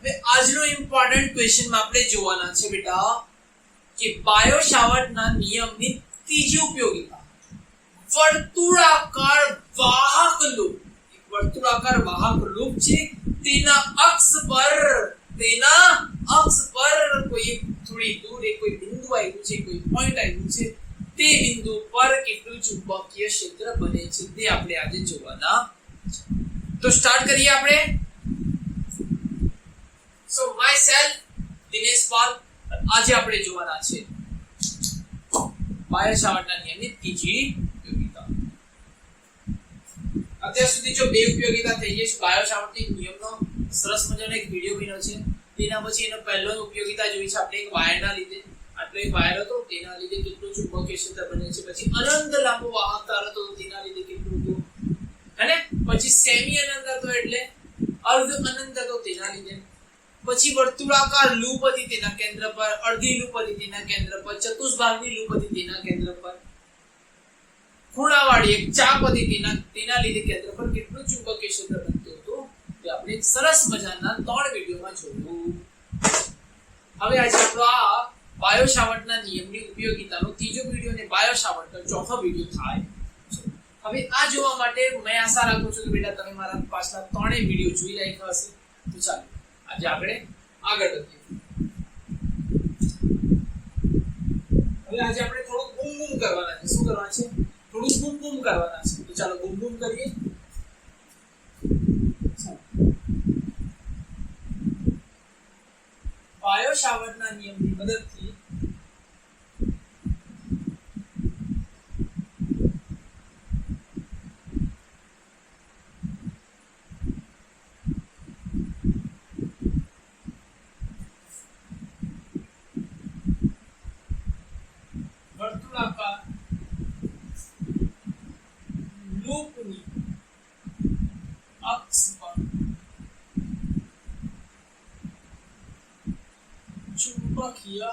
હવે આજનો important question માં આપણે જોવાના છે બેટા કે બાયો સાવર્ટના નિયમની ત્રીજી ઉપયોગિતા વર્તુળાકાર વાહક લૂપ. એક વર્તુળાકાર વાહક લૂપ છે, તેના અક્ષ પર કોઈ થોડી દૂર કોઈ બિંદુ આવ્યું છે, કોઈ પોઈન્ટ આવ્યું છે, તે બિંદુ પર કેટલું ચુંબકીય ક્ષેત્ર બને છે તે આપણે આજે જોવાના છે. તો સ્ટાર્ટ કરીએ આપણે. સો માય સેલ્ફ દિનેશ પાલ. આજે આપણે જોવાના છે બાયો સાવર્ટના નિયમની ત્રીજી ઉપયોગિતા. અત્યાર સુધી જો બે ઉપયોગિતા થઈ ગઈ છે. બાયો સાવર્ટના નિયમનો સરસ મજાનો એક વિડિયો બન્યો છે. તેના પછી એનો પહેલો ઉપયોગિતા જોઈ છે આપણે એક વાયરના લીધે. આટલો એક વાયર હતો, તેના લીધે કેટલું ચુંબકીય ક્ષેત્ર બને છે. પછી અનંત લાંબો વાહક તાર હતો, તેના લીધે કેટલું હતું, અને પછી સેમી અનંત હતો એટલે અર્ધ અનંત હતો, તેના લીધે. પછી વર્તુળાકાર લૂપ હતી તેના કેન્દ્ર પર, અડધી લૂપ હતી તેના કેન્દ્ર પર, ચતુષ્ભાગની લૂપ હતી તેના કેન્દ્ર પર, ખૂણાવાળી એક ચાપ હતી તેના લીધે કેન્દ્ર પર કેટલું ચુંબકીય ક્ષેત્ર બનતું હતું તે આપણે સરસ મજાના 3 વિડિયોમાં જોયું. હવે આજે આપણો આ બાયો સાવર્ટના નિયમની ઉપયોગિતાનો ત્રીજો વિડિયો અને બાયો સાવર્ટનો ચોથો વિડિયો થાય. હવે આ જોવા માટે મેં આશા રાખું છું કે બેટા તમે મારા પાછલા 3 વિડિયો જોઈ રાખ્યા હશે. તો ચાલો આજે આપણે આગળ વધીએ. હવે આજે આપણે થોડું બૂમ બૂમ કરવાના છે. શું કરવાના છે? થોડું બૂમ બૂમ કરવાના છે. તો ચાલો બૂમ બૂમ કરીએ. બાયો સાવર્ટના નિયમની મદદથી વર્તુળાકાર લૂપની અક્ષ પર ચુંબકીય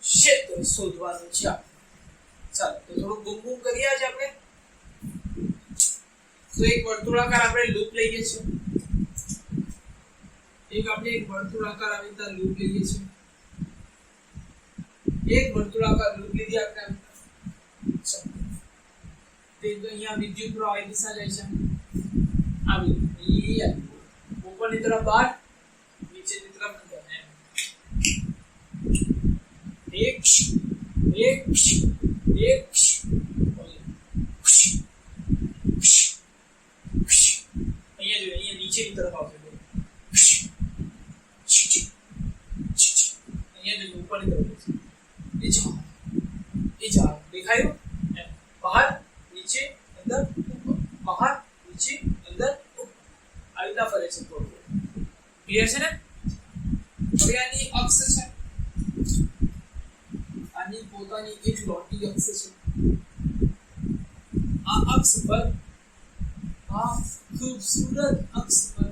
ક્ષેત્ર શોધવાનું છે. ચાલો તો થોડું બૂમ બૂમ કરીએ આજે આપણે. તો એક વર્તુળાકાર આપણે લૂપ લઈએ છીએ. એક વર્તુળાકાર આવી રીતે લૂપ લઈએ છીએ. એક વર્તુળાકાર લૂપ લીધી આપણે. તે તો અહીંયા વિદ્યુત પ્રવાહ દિશા જાય છે. આવી ઉપરની તરફ 12, નીચેની તરફ 15. એક અહીંયા નીચેની તરફ આવશે. અહીંયા ઉપરની તરફ એ ચાર દેખાયું? બહાર નીચે અંદર ઉપર, બહાર નીચે અંદર ઉપર, આ રીતના ફરે છે. ક્લિયર છે ને? હવે આની અક્ષ છે, આની પોતાની એક લોટી અક્ષ છે. આ અક્ષ પર, આ खूबसूरत अक्ष पर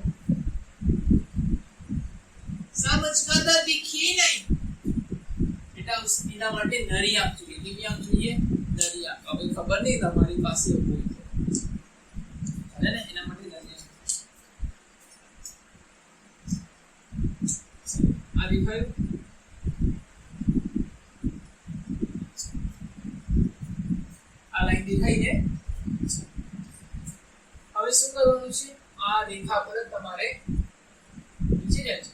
समझदार दिखिए नहीं बेटा. उसના માટે નરી આંખ જોઈએ. કેવી આંખ જોઈએ? નરી આંખ. હવે ખબર નહીં તમારી પાસે હોય છે ને, એના માટે નરી આંખ. આ દેખાયું? આ લાઈન દેખાઈ ને? હવે શું કરવાનું છે? આ રેખા પર તમારે નીચે જાય છે.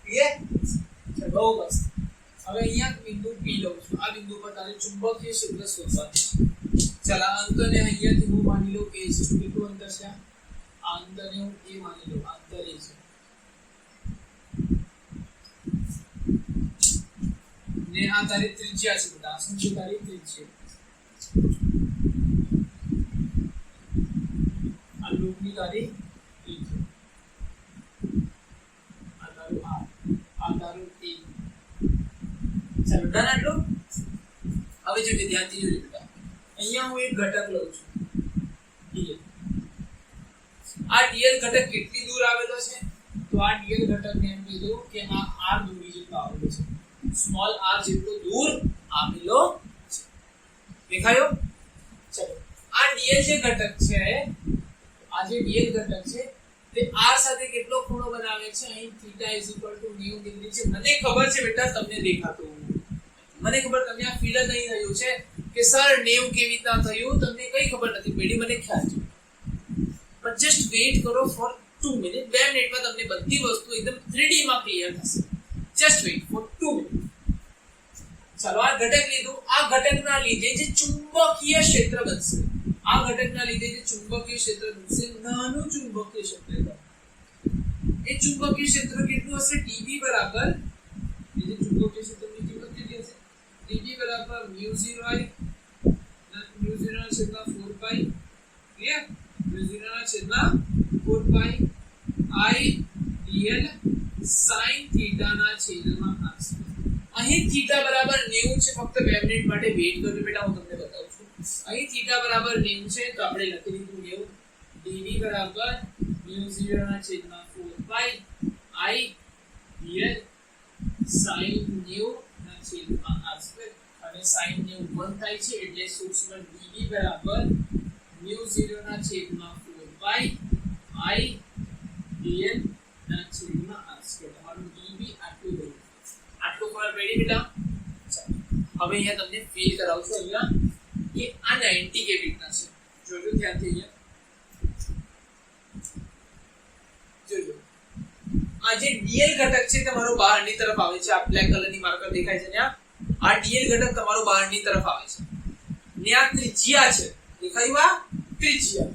ક્લિયર? બહુ મસ્ત. હવે અહીંયા બિંદુ P લઉં છું. આ બિંદુ પર તારે ચુંબકીય ક્ષેત્ર શોધવાનું છે. ચાલ આ અંતરને અહીંયાથી હું માની લઉં કે A છે. કેટલું અંતર છે? આ અંતરને હું A માની લઉં. અંતર A છે. ને આ તારી ત્રિજ્યા છે બેટા. શું છે તારી ત્રિજ્યા? આ લૂપની તારી ત્રિજ્યા. આ તારું આ તારું T. ચાલો ડન આટલું. હવે જો ધ્યાનથી જોજો બેટા. અહીંયા હું એક ઘટક લઉં છું dl. આ dl ઘટક કેટલી દૂર આવેલો છે? તો આ dl ઘટકને એમ કીધું કે આ r દૂરી જેટલો આવેલો છે. સ્મોલ r જેટલો દૂર આવેલો છે. દેખાયો? ચલો આ dl જે ઘટક છે આ જે dl ઘટક છે તે r સાથે કેટલો ખૂણો બનાવે છે? અહીં θ = 90 ડિગ્રી છે. મને ખબર છે બેટા તમને દેખાતું, મને ખબર તમને આ ફીલ નહીં થયું છે કે સર 90 કેવી રીતના થયું, તમને કઈ ખબર નથી પડી, મને ખ્યાલ છે. પણ જસ્ટ વેઇટ કરો ફોર 2 મિનિટ. 2 મિનિટમાં તમને બધી વસ્તુ એકદમ 3D માં ક્લિયર થશે. Just weight four 2 minute. ચાલો, આ ઘટક લીધું. આ ઘટકના લીધે જે ચુંબકીય ક્ષેત્ર બનશે, આ ઘટકના લીધે જે ચુંબકીય ક્ષેત્ર બનશે, નાનું ચુંબકીય ક્ષેત્ર. એ ચુંબકીય ક્ષેત્ર કેટલું હશે? dB બરાબર, એ જે ચુંબકીય ક્ષેત્રની કિંમત કેટલી હશે? dB બરાબર μ0I μ0/4π, clear? μ0/4π I dl sin θ/r. અહીં θ બરાબર 90 છે. ફક્ત 2 મિનિટ માટે વેઇટ કરજો બેટા, હું તમને બતાવું છું. અહીં θ બરાબર 90 છે, તો આપણે લખી દીધું 90. dv બરાબર μ0/4π I dl sin 90/r², અને sin 90 1 થાય છે એટલે સૂત્ર dv બરાબર μ0/4π I dl તમારું dv આટલું ગયું. આટલું ખબર પડી બેટા? હવે અહીંયા તમને ફીલ કરાવું છું અહીંયા કે આ 90 કેવી રીતના છે. જોજો ધ્યાનથી અહીંયા જોજો. આ જે dl ઘટક છે તમારો બહારની તરફ આવે છે. આ બ્લેક કલરની માર્કર દેખાય છે ત્યાં. આ dl ઘટક તમારો બહારની તરફ આવે છે. ને આ ત્રિજ્યા છે, દેખાયું? આ ત્રિજ્યા.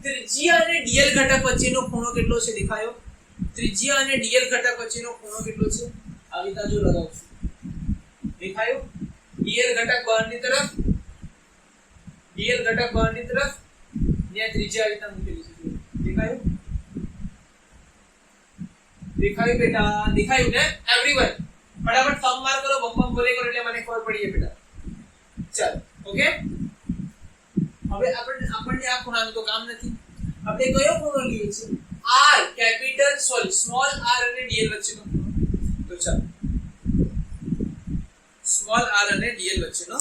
ત્રિજ્યા અને dl ઘટક વચ્ચેનો ખૂણો કેટલો છે? દેખાયો? ત્રિજ્યા અને dl ઘટક વચ્ચેનો ખૂણો કેટલો છે? આવી રીતે જો લગાવું છું, દેખાયું? dl ઘટક બહારની તરફ, dl ઘટક બહારની તરફ, ને ત્રિજ્યા આવી રીતે મૂકેલી છે. દેખાયું? દેખાયું બેટા? દેખાયું ને એવરીવન? ફટાફટ થંબ માર કરો, બમ બમ બોલે કરો એટલે મને ખબર પડી બેટા. ચાલો, ઓકે. હવે આપણને આ ખૂણાનું તો કામ નથી. આપણે કયો ખૂણો લઈએ છીએ? r, કેપિટલ સ્મોલ r અને dl વચ્ચેનો ખૂણો. તો ચાલો, સ્મોલ r અને dl વચ્ચેનો.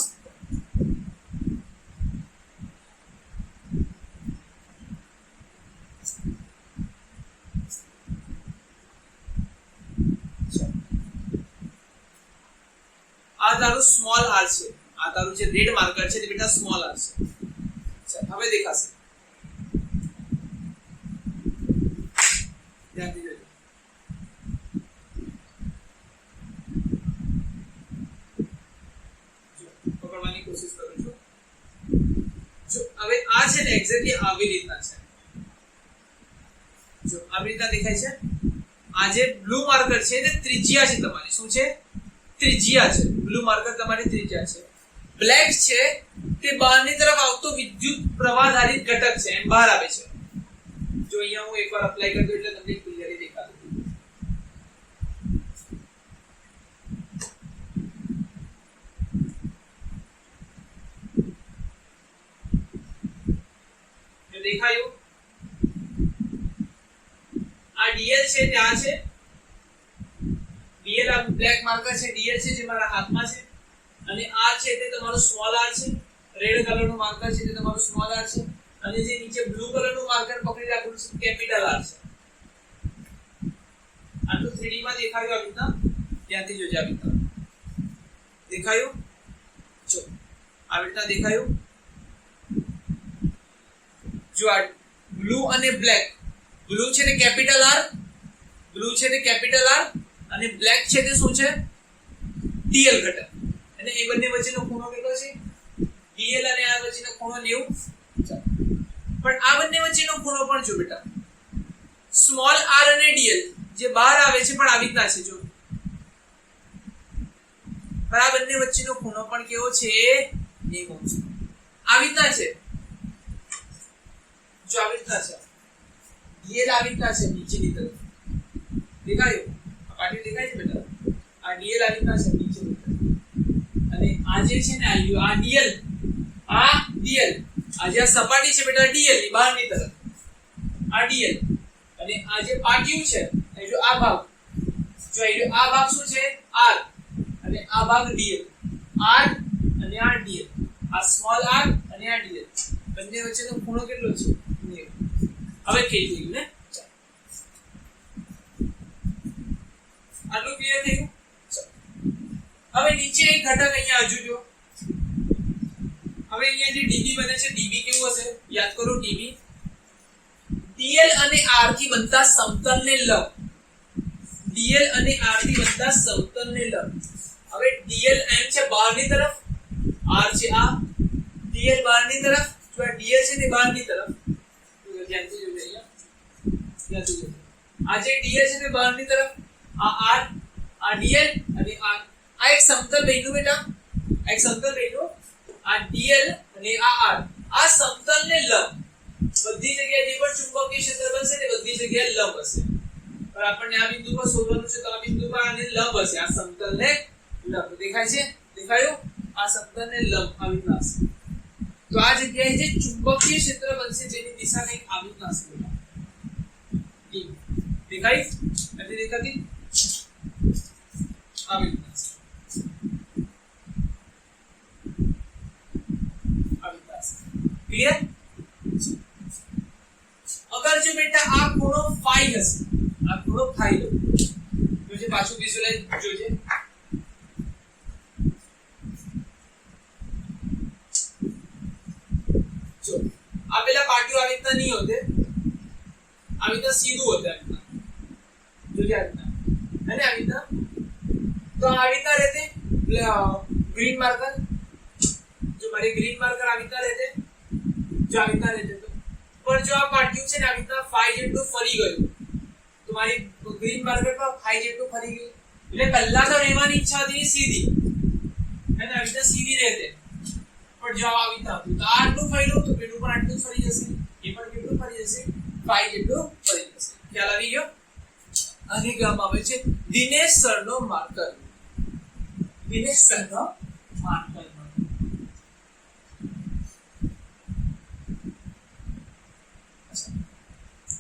આ તારું સ્મોલ r છે. આ તારું જે રેડ માર્કર છે તે બેટા સ્મોલ r છે. ચાલ, હવે દેખાશે. ધ્યાનથી જોજો. પકડવાની કોશિશ કરું છું. જો હવે આ છે ને એક્ઝેક્ટલી આવી રીતના છે. જો આવી રીતના દેખાય છે. આ જે બ્લુ માર્કર છે તે ત્રિજ્યા છે તમારી. શું છે? ત્રિજ્યા છે. બ્લુ માર્કર તમારી ત્રિજ્યા છે. બ્લેક છે તે બહારની તરફ આવતો વિદ્યુત પ્રવાહધારિત ઘટક છે, એમ બહાર આવે છે. જો અહીંયા હું એકવાર એપ્લાય કરી દઉં એટલે તમને ક્લિયરલી દેખાશે. જો દેખાયું? આ dl છે ત્યાં છે. dl આ બ્લેક માર્કર છે, dl છે જે મારા હાથમાં છે, અને r છે તે તમારું સ્મોલ r છે. રેડ કલરનું માર્કર છે તે તમારું સ્મોલ r છે, અને જે નીચે બ્લુ કલરનું માર્કર પકડી રાખેલું છે કેપિટલ r છે. આ તો 3D માં દેખાયું આવી રીતના. ત્યાંથી જોજો આવી રીતના. દેખાયું? જો આવી રીતના દેખાયું? જો આ બ્લુ અને બ્લેક. બ્લુ છે તે કેપિટલ r, બ્લુ છે તે કેપિટલ r, અને બ્લેક છે તે શું છે? dl ઘટક. અને એ બંને વચ્ચેનો ખૂણો કેટલો છે? dl અને r વચ્ચેનો ખૂણો 90. પણ આ બંને વચ્ચેનો ખૂણો પણ જો બેટા સ્મોલ r અને dl જે બહાર આવે છે પણ આવી રીતના છે. જો પણ આ બંને વચ્ચેનો ખૂણો પણ કેવો છે? 90 છે. આવી રીતના છે. જો આવી રીતના છે. dl આવી રીતના છે નીચેની તરફ. દેખાયું? આ પાટી દેખાય છે બેટા? આ dl આવી રીતના છે નીચેની તરફ. અને આ જે છે ને આ dl, આ dl, આ જે સપાટી છે બેટા dl ની બહારની તરફ, આ dl, અને આ જે પાટિયું છે એ જો આ ભાગ, જો આ ભાગ શું છે? r, અને આ ભાગ dl. r અને આ dl, આ સ્મોલ r અને આ dl બંને વચ્ચેનો ખૂણો કેટલો છે? 90. હવે થઈ ગયું ને, આટલું ક્લિયર થઈ ગયું. હવે નીચે એક ઘટક અહીંયા હજુ જો, હવે અહીંયા જે db બને છે, db કેવું હશે યાદ કરો, db dl અને r થી બનતા સમતલને લંબ, dl અને r થી બનતા સમતલને લંબ. હવે dl એમ છે બહારની તરફ, r છે આ, dl બહારની તરફ, જો આ dl છે તે બહારની તરફ, તો ધ્યાનથી જોજો અહીંયા, ધ્યાનથી જોજો, આ જે dl છે તે બહારની તરફ, આ r, આ dl અને r, આ એક સમતલ બન્યું બેટા, એક સમતલ બન્યું, આ dl અને આ r, આ સમતલને લંબ, બધી જગ્યાએ જે પણ ચુંબકીય ક્ષેત્ર બનશે તે બધી જગ્યાએ લંબ હશે. પણ આપણને આ બિંદુ પર શોધવાનું છે, તો આ બિંદુ પર આને લંબ હશે, આ સમતલને લંબ દેખાય છે, દેખાયું, આ સમતલને લંબ આવી રીતના હશે. તો આ જગ્યાએ જે ચુંબકીય ક્ષેત્ર બનશે જેની દિશા કંઈક આવી રીતના હશે, દેખાય નથી દેખાતી, આવી રીતના હશે, આવી રીતના હશે. ક્લિયર? અગર જો બેટા આ ખૂણો ફાઈ હશે, આ ખૂણો ફાઈ લો, જોજે પાછું વિઝ્યુઅલાઇઝ જોજે, જો આ પેલા પાટિયું આવી રીતના નહીં હોતે, આવી રીતના સીધું હોતે, આવી રીતના જોજે, આવી રીતના અને આવી રીતના, તો આવી રીતના રહેતે ગ્રીન માર્કર, જો મારી ગ્રીન માર્કર આવી રીતના રહેતે, જો આવી રીતના રહેતે, પણ જો આ પાટિયું છે ને આવી રીતના ફાઈ જેટલું ફરી ગયું, તો મારી ગ્રીન માર્કર પર ફાઈ જેટલું ફરી ગયું, એટલે પહેલા તો રહેવાની ઈચ્છા હતી સીધી, અને આવી રીતના સીધી રહેતે, પણ જો આવી રીતના હતું તો આટલું ફર્યું તો પેલું પણ આટલું ફરી જશે, એ પણ કેટલું ફરી જશે, ફાઈ જેટલું ફરી જશે. ખ્યાલ આવી ગયો? આને કહેવામાં આવે છે દિનેશ સરનો માર્કર, દિનેશ સરનો માર્કર.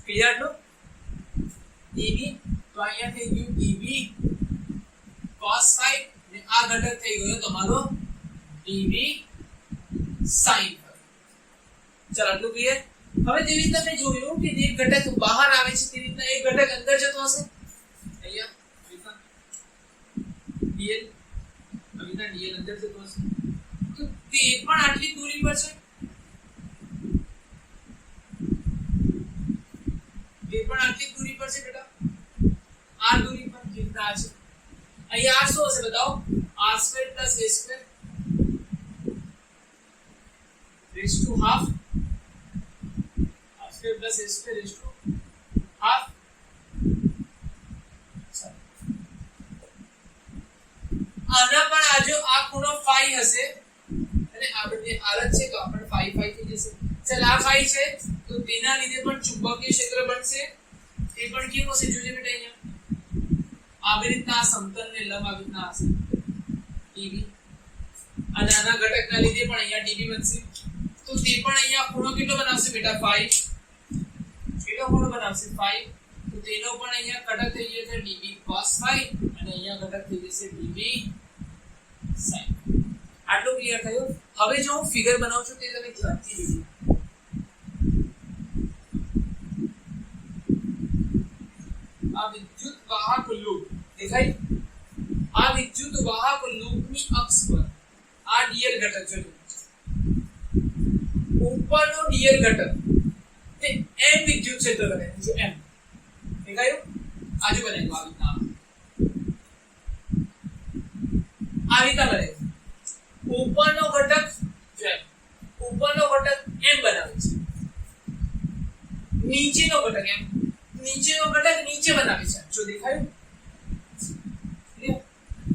ક્લિયર? નો db, તો અહીંયા થઈ ગયું db cos phi, અને આ ઘટક થઈ ગયો તમારો db sin phi. ચાલો આટલું ક્લિયર? હવે જેવી રીતે તમે જોયું કે જે ઘટક બહાર આવે છે તે રીતના એક ઘટક અંદર જતો હશે, અહીંયા dl, અહીંયા dl અંદર જતો હશે, તો તે પણ આટલી દૂરી પર છે, એ પણ આટલી દૂરી પર છે બેટા, આ દૂરી પર કેટલા છે, અહીંયા r શું હશે બતાવો, r² + a² raised to half, r² + a² raised to half. આના પણ આ જો આ ખૂણો ફાઈ હશે અને આ બંને r જ છે તો આપણે ફાઈ ફાઈ થઈ જશે. ચાલ આ ફાઈ છે તો તેના લીધે પણ ચુંબકીય ક્ષેત્ર બનશે, એ પણ કેવું હશે જોજે બેટા, અહીંયા આવી રીતના આ સમતલને લંબ આવી રીતના હશે db, અને આના ઘટકના લીધે પણ અહીંયા db બનશે, તો તે પણ અહીંયા ખૂણો કેટલો બનાવશે બેટા, ફાઈ, કેટલો ખૂણો બનાવશે, ફાઈ, તો તેનો પણ અહીંયા ઘટક થઈ જશે db cos phi, અને અહીંયા ઘટક થઈ જશે db sin. આટલું ક્લિયર થયું? હવે જો હું ફિગર બનાવું છું તે તમે ધ્યાનથી જોજો. આ વિદ્યુત વાહક લૂપ દેખાય, આ વિદ્યુત વાહક લૂપની અક્ષ પર આ dl ઘટક છે, ઉપરનો dl ઘટક તે m વિદ્યુત ક્ષેત્ર બને છે, m દેખાયું, આજુ બને આ રીતના બને, ઉપરનો ઘટક જો ઉપરનો ઘટક m બનાવે છે, નીચેનો ઘટક m, નીચેનો ઘટક નીચે બનાવે છે, જો દેખાયું?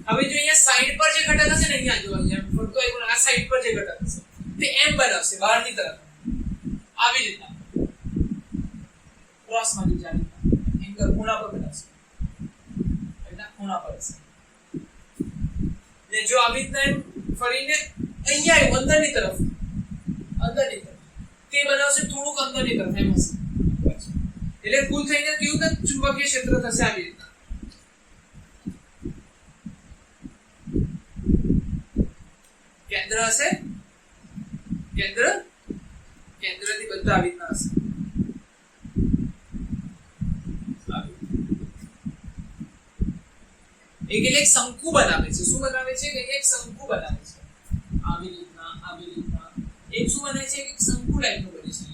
હવે જો અહીંયા સાઈડ પર જે ઘટક હશે ને, અહીંયા જો અહીંયા ફરતો આવ્યો, આ સાઈડ પર જે ઘટક હશે તે m બનાવશે બહારની તરફ, આવી રીતના ક્રોસ માં જાય, એંગલ ખૂણા પર બનાવશે, એટલે ખૂણા પર હશે, ને જો આવી રીતના ફરીને અહીંયા આવ્યો અંદરની તરફ, તે બનાવશે થોડુંક અંદરની તરફ, એમ હશે, એટલે કુલ થઈને કેવું ચુંબકીય ક્ષેત્ર થશે આવી રીતના. કેન્દ્ર હશે, કેન્દ્રથી બધા આવી રીતના હશે, એક એટલે એક શંકુ બનાવે છે. શું બનાવે છે? કે એક શંકુ બનાવે છે. આવી રીતના એક શું બને છે? એક શંકુ ટાઈપનું બને છે.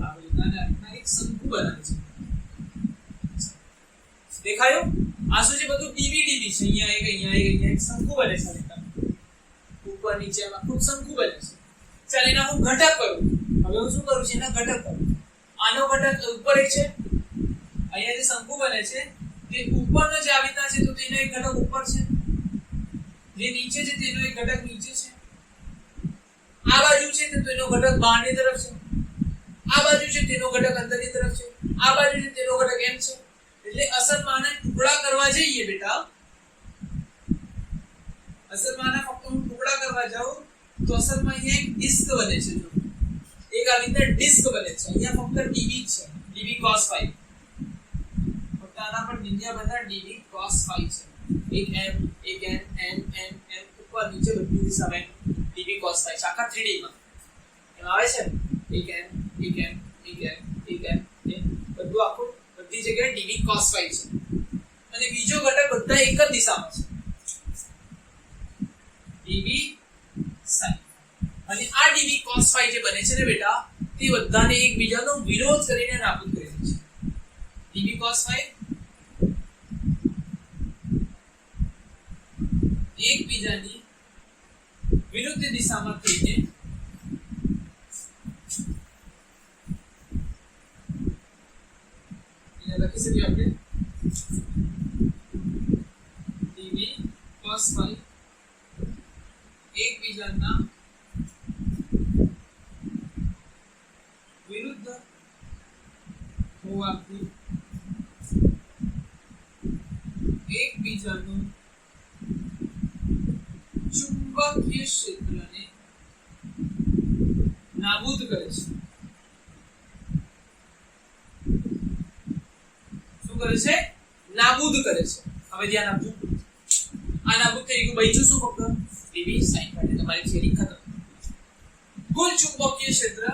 આવી રીતના એક શંકુ બનાવે છે. દેખાયું? આ શું છે? બધું ડીબી છે. અહીંયા એક શંકુ બને છે. ઉપર નીચે આખું શંકુ બને છે. ચાલ એના હું ઘટક કરું. હવે હું શું કરું છું? એના ઘટક કરું. આનો ઘટક ઉપર એક છે. અહીંયા જે શંકુ બને છે તે ઉપરનો જે આવીતા છે તો તેનો એક ઘટક ઉપર છે. જે નીચે છે તેનો એક ઘટક નીચે છે. આ બાજુ છે તો તેનો ઘટક બહારની તરફ છે. આ બાજુ છે તેનો ઘટક અંદરની તરફ છે. આ બાજુ છે તેનો ઘટક એમ છે. એટલે અસલમાં આના ટુકડા કરવા જઈએ બેટા, અસલમાં આના ફક્ત હું ટુકડા કરવા જાઉં તો અસલમાં અહીંયા એક ડિસ્ક બને છે. જો એક આવી રીતે ડિસ્ક બને છે. અહીંયા ફક્ત ડીબી છે, ડીબી cos phi. ફક્ત આના પર નિંદ્યા બધા ડીબી cos phi છે. એક m એક n n n n ઉપર નીચે બધી દિશામાં ડીબી cos phi છે. આખા 3D માં એમ આવે છે. એક m એક m એક m એક m બધું આખું બધી જગ્યાએ ડીબી cos phi છે. અને બીજો ઘટક બધા એક જ દિશામાં છે, ડીબી sin. અને આ ડીબી cos phi જે બને છે ને બેટા, તે બધાને એકબીજાનો વિરોધ કરીને નાબૂદ કરી દે છે. ડીબી cos phi એકબીજાની વિરુદ્ધ દિશામાં થઈને લખી શકીએ આપણે ડીબી cos phi એકબીજાના વિરુદ્ધ હોવાથી એકબીજાનું ચુંબકીય ક્ષેત્રને નાબૂદ કરે છે. શું કરે છે? નાબૂદ કરે છે. હવે ધ્યાન આપજો. આ નાબૂદ થઈ ગયું. બચ્યું શું? ફક્ત ડીબી sin phi. તમારી થિયરી ખતમ. કુલ ચુંબકીય ક્ષેત્ર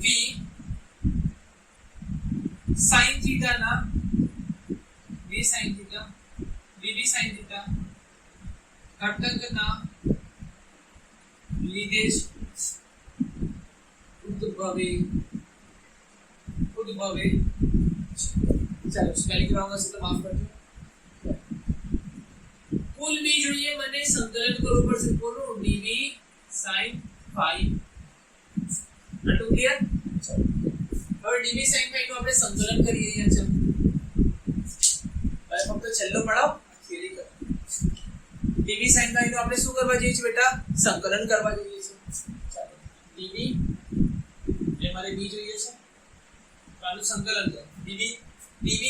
V sin theta ના V sin theta dB sin theta ઘટકના લીધે ઉદ્ભવે ચાલો સ્પેલિંગ રોંગ હશે તો માફ કરજો. કુલ બી જોઈએ મને સંકલન કરવું પડશે. બોલો dB sin phi. આટલું ક્લિયર? હવે dB sin phi નું આપણે સંકલન કરી રહ્યા છે. હવે ફક્ત છેલ્લો પડાવ થિયરી કરો. dB sin phi નું આપણે શું કરવા જઈએ છીએ બેટા? સંકલન કરવા જઈએ છીએ. ચાલો dB એ મારે b જોઈએ છે. આનું સંકલન કરો. dB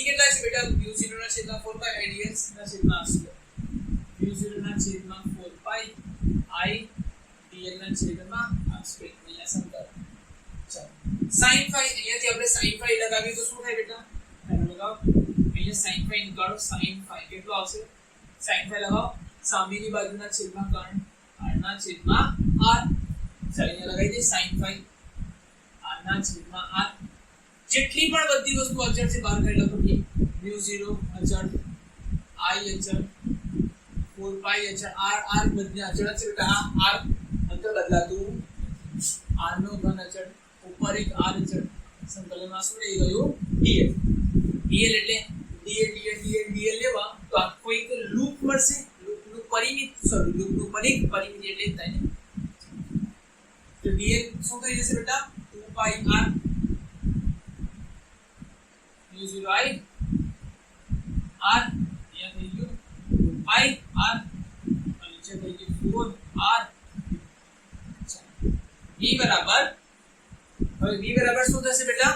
કેટલા છે બેટા? mu0 ના છેદમાં 4 pi ids ના છેદમાં r સ્ક્વેર. mu0 ના છેદમાં 4 pi I dl ના છેદમાં r સ્ક્વેર. અહીંયા સંકલન. sin phi અહીંયાથી આપણે sin phi લગાવીએ તો શું થાય બેટા? એનો લગાવો. અહીંયા sin phi નીકાળો. sin phi કેટલો આવશે? sin phi લગાવો. સામેની બાજુના છેદમાં કર્ણ r ના છેદમાં r. ચાલો અહીંયા લગાવી દે sin phi r ના છેદમાં r. જેટલી પણ બધી વસ્તુ અચળ છે બહાર કાઢી લખો. mu0 અચળ, I અચળ, 4 pi અચળ, r બધા અચળ છે બેટા. આ r અંતર બદલાતું, r નો ઘન અચળ, ઉપર એક r અચળ. સંકલનમાં શું રહી ગયું? dl. dl એટલે dl લેવા તો આખો એક લૂપ મળશે. લૂપનું પરિમિત લૂપનું પરિમિત એટલે થાય ને. તો dl શું થઈ જશે બેટા? 2 pi r mu0 I r અહીંયા થઈ ગયું 2 pi r નીચે થઈ ગયું 4 r. v બરાબર, હવે v બરાબર શું થશે બેટા?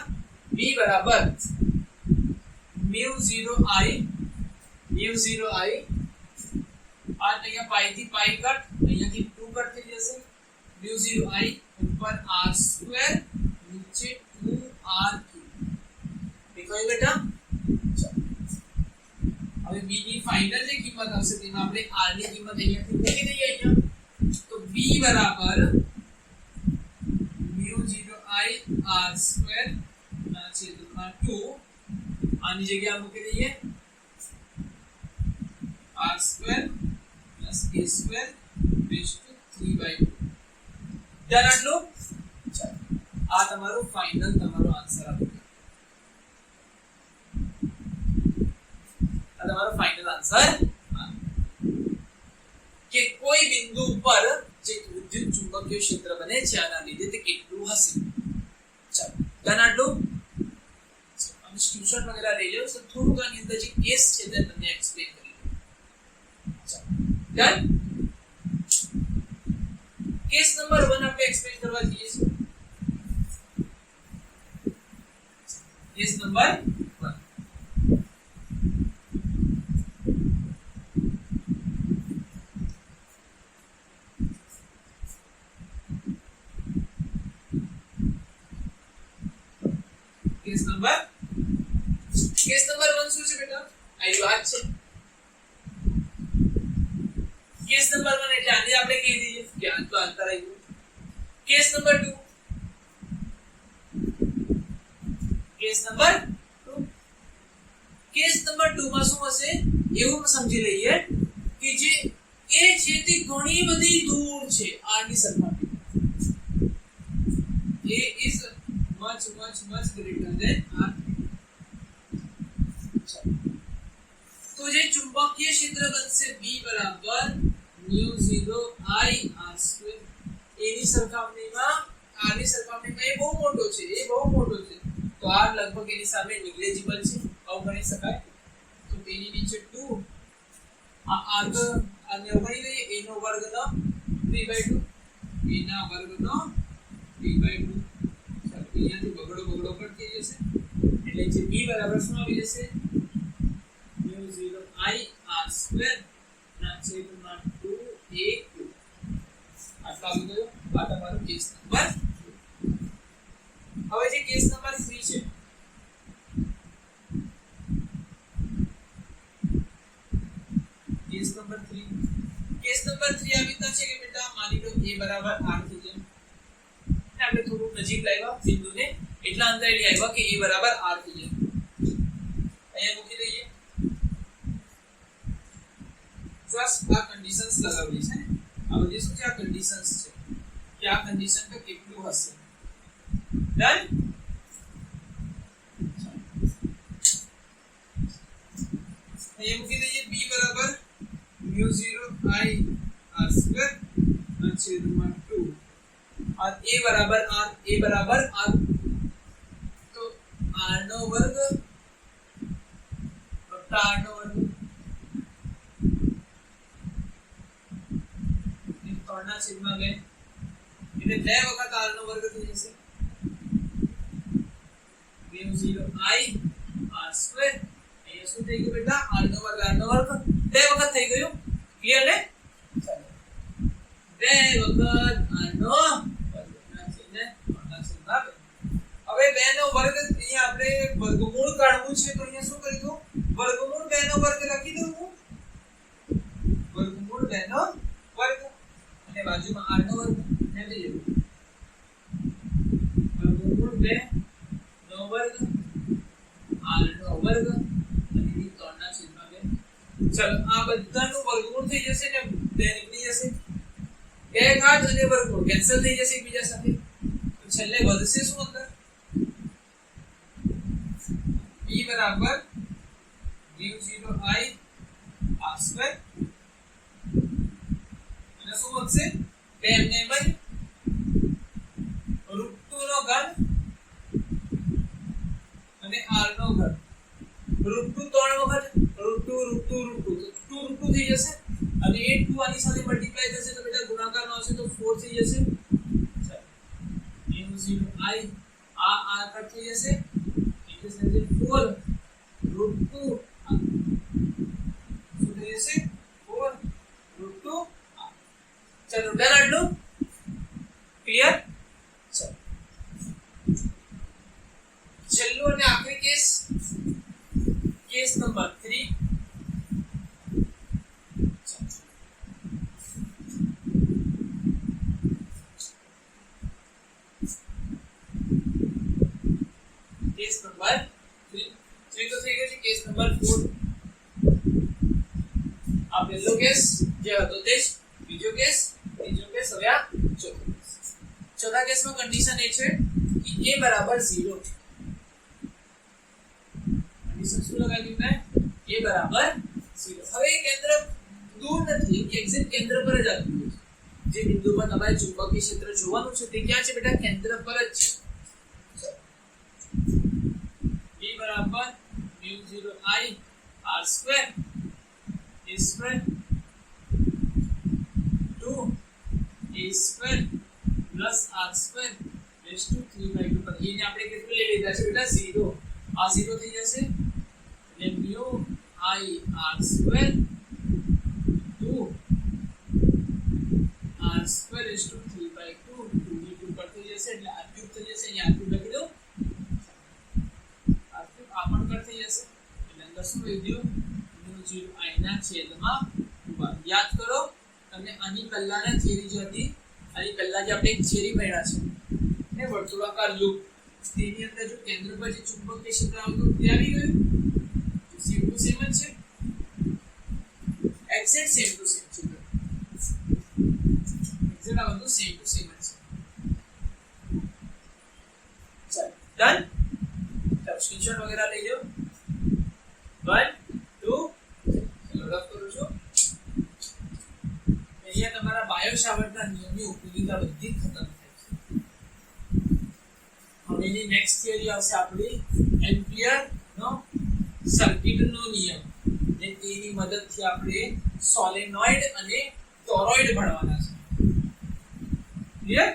v બરાબર mu0 I r અહીંયા pi થી pi કટ, અહીંયાથી 2 કટ થઈ જશે. mu0 I ઉપર r સ્ક્વેર નીચે 2r દેખાય બેટા? હવે b ની ફાઇનલ જે કિંમત આવશે તેમાં આપણે r ની કિંમત અહીંયાથી મૂકી દઈએ. અહીંયા તો b બરાબર r સ્ક્વેર ના છેદમાં 2 આની જગ્યાએ મૂકી દઈએ r square plus a square raise to 3/2 done આટલું ચાલો આ તમારો ફાઇનલ તમારો આન્સર આવ્યો આ તમારો ફાઇનલ આન્સર કે કોઈ બિંદુ પર જે વિદ્યુત ચુંબકીય ક્ષેત્ર બને છે આના લીધે તે કેટલું હશે ચાલો ડન આટલું અમે સ્ક્રીનશોટ વગેરે લઈ લો તો થોડુંક આની અંદર જે કેસ છે તે તમને એક્સપ્લેન કરી ચાલો ડન કેસ નંબર 1 આપણે એક્સપ્લેન કરવા જઈએ છીએ કેસ નંબર 1 કેસ નંબર 1 શું છે બેટા આઈ વાત છે કેસ નંબર 1 એટલે આને આપણે કહી દઈએ કે આ તો અંતર આવ્યું કેસ નંબર 2 કેસ નંબર 2 માં શું હશે એવું સમજી લઈએ કે જે એ છે તે ઘણી બધી દૂર છે r ની સરખામણીમાં a is much greater than r तो જે ચુંબકીય ક્ષેત્ર બનશે b બરાબર μ0 I r2 એની સરખામણીમાં r ની સરખામણીમાં એ બહુ મોટો છે તો r લગભગ એની સામે નેગ્લિજિબલ છે અવગણી શકાય તો તેની નીચે 2 આ r આને અવગણી લઈએ a નો વર્ગનો 3/2 a ના વર્ગનો 3/2 અહીંયાથી બગડો કટ થઈ જશે એટલે જે b બરાબર શું આવી જશે μ0 I r2 ના છેદમાં 2a2 આટલા આવી ગયો આ તમારો કેસ નંબર હવે જે કેસ નંબર 3 છે કેસ નંબર 3 આવી રીતના છે કે બેટા માની લો a બરાબર r થઈ જાય આપણે થોડું નજીક લાવ્યા બિંદુને એટલા અંતરે આવ્યા કે a બરાબર r થઈ જાય અહીંયા મૂકી દઈએ જસ્ટ આ કન્ડિશન્સ લગાવવી છે આ બધી શું છે આ કન્ડિશન્સ છે કે આ કન્ડિશન પર કેટલું હશે ડન અહીંયા મૂકી દઈએ b બરાબર μ0 I r2 છેદમાં 2 और a बराबर r तो r નો વર્ગ વત્તા r નો વર્ગ એ ત્રણના છેદમાં 2 એટલે 2 વખત r નો વર્ગ થઈ જશે μ0 I r2 અહીંયા શું થઈ ગયું બેટા r નો વર્ગ 2 વખત થઈ ગયું ક્લિયર ને ચાલો 2 વખત r નો હવે 2 નો વર્ગ અહીંયા આપણે વર્ગમૂળ કાઢવું છે તો અહીંયા શું કરી દો વર્ગમૂળ 2 નો વર્ગ લખી દઉં હું વર્ગમૂળ 2 નો વર્ગ અને બાજુમાં r નો વર્ગ એમ થઈ જશે વર્ગમૂળ 2 નો વર્ગ r નો વર્ગ અને 3 ના છેદમાં 2 ચલો આ બધાનું વર્ગમૂળ થઈ જશે ને 2 નીકળી જશે 2 ઘાત અને વર્ગમૂળ કેન્સલ થઈ જશે એકબીજા સાથે તો છેલ્લે વધશે શું અંદર b बराबर μ0 I r2 અને શું વધશે 2 એમને એમ √2 નો ઘન અને r નો ઘન √2 3 વખત √2 તો 2 √2 થઈ જશે અને એ 2 આની સાથે મલ્ટીપ્લાય થશે તો બેટા ગુણાકારમાં આવશે તો 4 થઈ જશે μ0 I આ કટ થઈ જશે એટલે સમજે 4 √2 શું થઈ જશે 4 √2 ચલો ડન આટલું ક્લિયર ચલો છેલ્લો અને આખરી કેસ નંબર 3 કેસ નંબર 4 આ પહેલો કેસ જે હતો તે જ બીજો કેસ ત્રીજો કેસ હવે આ ચોથો કેસ ચોથા કેસમાં કન્ડિશન એ છે કે a બરાબર 0 કન્ડિશન શું લગાવી મેં a બરાબર 0 હવે એ કેન્દ્ર દૂર નથી એક્ઝેક્ટ કેન્દ્ર પર જ આવ્યું છે જે બિંદુ પર તમારે ચુંબકીય ક્ષેત્ર જોવાનું છે તે ક્યાં છે બેટા કેન્દ્ર પર જ છે b બરાબર μ0 I r square a square 2 a square plus r square raise to 3/2 પર એને આપણે કેટલું લઈ લીધા છે બેટા 0 આ 0 થઈ જશે એટલે μ I r square 2 r square raise to 3/2 2 પર થઈ જશે એટલે r ક્યુબ થઈ જશે અહીંયા r ક્યુબ લખી દો r ક્યુબ આ પણ કટ થઈ જશે એટલે અંદર શું વધ્યું μ0 I ના છેદમાં 2 યાદ કરો તમને આની પહેલાના થિયરી જે હતી આની પહેલા જે આપણે એક થિયરી ભણ્યા છે ને વર્તુળાકાર લૂપ તેની અંદર જો કેન્દ્ર પર જે ચુંબકીય ક્ષેત્ર આવતું તે આવી ગયું સેમ ટુ સેમ જ છે એક્ઝેક્ટ સેમ ટુ સેમ છે એક્ઝેક્ટ આ બધું સેમ ટુ સેમ જ છે ચાલ ડન સ્ક્રીનશોટ વગેરે લઈ લો 1 2 ચલો રફ કરું છું અહીંયા તમારા બાયો સાવર્ટના નિયમની ઉપયોગિતા બધી ખતમ થાય છે હવે એની નેક્સ્ટ થિયરી આવશે આપણી એમ્પિયર નો સર્કિટ નો નિયમ ને તેની મદદથી આપણે સોલેનોઇડ અને ટોરોઇડ ભણવાના છે ક્લિયર